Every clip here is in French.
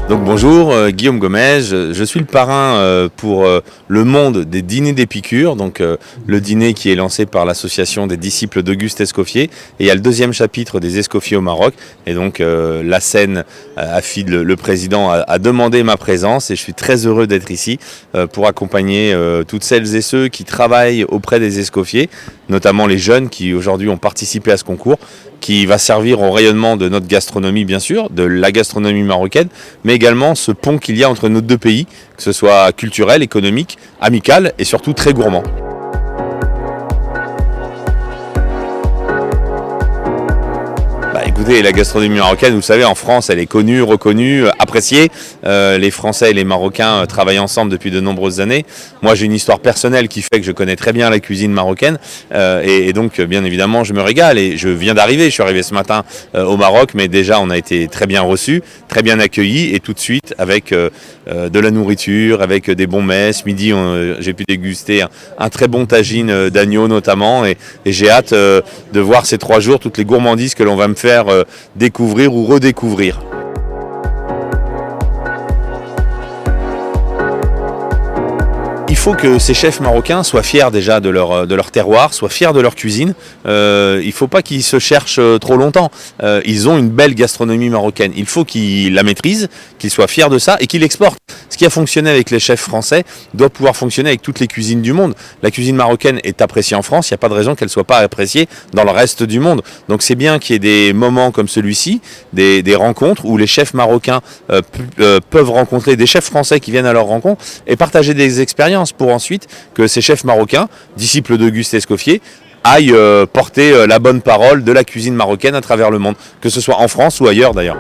Donc bonjour, Guillaume Gomez, je suis le parrain pour le monde des dîners d'Épicure, donc le dîner qui est lancé par l'association des disciples d'Auguste Escoffier, et il y a le deuxième chapitre des Escoffiers au Maroc, et donc la scène, Afid, le président, a demandé ma présence, et je suis très heureux d'être ici pour accompagner toutes celles et ceux qui travaillent auprès des Escoffiers, notamment les jeunes qui aujourd'hui ont participé à ce concours, qui va servir au rayonnement de notre gastronomie bien sûr, de la gastronomie marocaine, mais également ce pont qu'il y a entre nos deux pays, que ce soit culturel, économique, amical et surtout très gourmand. Écoutez, la gastronomie marocaine, vous savez, en France, elle est connue, reconnue, appréciée. Les Français et les Marocains travaillent ensemble depuis de nombreuses années. Moi, j'ai une histoire personnelle qui fait que je connais très bien la cuisine marocaine. Et donc, bien évidemment, je me régale. Et je viens d'arriver, je suis arrivé ce matin au Maroc, mais déjà, on a été très bien reçus, très bien accueillis. Et tout de suite, avec de la nourriture, avec des bons mets. Ce midi, j'ai pu déguster un très bon tagine d'agneau notamment. Et j'ai hâte de voir ces 3 jours, toutes les gourmandises que l'on va me faire découvrir ou redécouvrir. Il faut que ces chefs marocains soient fiers déjà de leur terroir, soient fiers de leur cuisine. Il ne faut pas qu'ils se cherchent trop longtemps. Ils ont une belle gastronomie marocaine. Il faut qu'ils la maîtrisent, qu'ils soient fiers de ça et qu'ils l'exportent. Ce qui a fonctionné avec les chefs français doit pouvoir fonctionner avec toutes les cuisines du monde. La cuisine marocaine est appréciée en France, il n'y a pas de raison qu'elle ne soit pas appréciée dans le reste du monde. Donc c'est bien qu'il y ait des moments comme celui-ci, des rencontres où les chefs marocains peuvent rencontrer des chefs français qui viennent à leur rencontre et partager des expériences pour ensuite que ces chefs marocains, disciples d'Auguste Escoffier, aillent porter la bonne parole de la cuisine marocaine à travers le monde, que ce soit en France ou ailleurs d'ailleurs.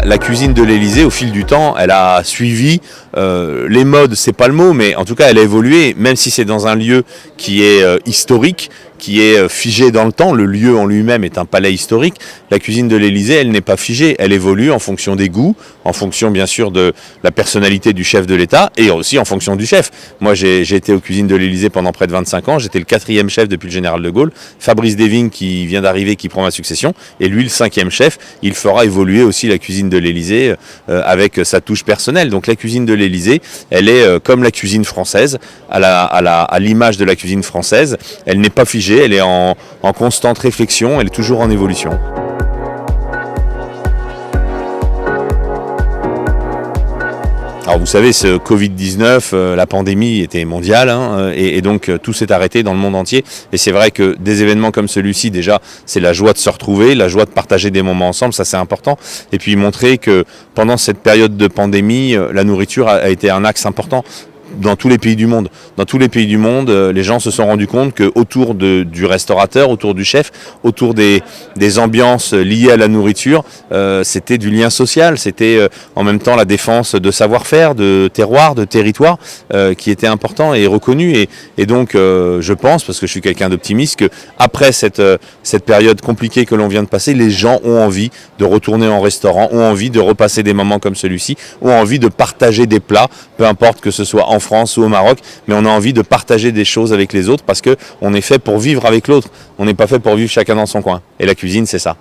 La cuisine de l'Élysée, au fil du temps, elle a suivi les modes, c'est pas le mot, mais en tout cas, elle a évolué, même si c'est dans un lieu qui est historique, qui est figé dans le temps. Le lieu en lui-même est un palais historique. La cuisine de l'Élysée, elle n'est pas figée. Elle évolue en fonction des goûts, en fonction bien sûr de la personnalité du chef de l'État et aussi en fonction du chef. Moi, j'ai été aux cuisines de l'Élysée pendant près de 25 ans. J'étais le 4e chef depuis le général de Gaulle. Fabrice Desvignes qui vient d'arriver, qui prend ma succession. Et lui, le 5e chef, il fera évoluer aussi la cuisine de l'Élysée avec sa touche personnelle. Donc la cuisine de l'Élysée, elle est comme la cuisine française, à l'image de la cuisine française. Elle n'est pas figée. Elle est en constante réflexion, elle est toujours en évolution. Alors vous savez, ce Covid-19, la pandémie était mondiale et donc tout s'est arrêté dans le monde entier. Et c'est vrai que des événements comme celui-ci, déjà, c'est la joie de se retrouver, la joie de partager des moments ensemble, ça c'est important. Et puis montrer que pendant cette période de pandémie, la nourriture a été un axe important. Dans tous les pays du monde. Dans tous les pays du monde, les gens se sont rendus compte qu'autour du restaurateur, autour du chef, autour des ambiances liées à la nourriture, c'était du lien social, c'était en même temps la défense de savoir-faire, de terroir, de territoire, qui était important et reconnu. Et donc, je pense, parce que je suis quelqu'un d'optimiste, qu'après cette période compliquée que l'on vient de passer, les gens ont envie de retourner en restaurant, ont envie de repasser des moments comme celui-ci, ont envie de partager des plats, peu importe que ce soit en France ou au Maroc, mais on a envie de partager des choses avec les autres parce qu'on est fait pour vivre avec l'autre. On n'est pas fait pour vivre chacun dans son coin. Et la cuisine, c'est ça.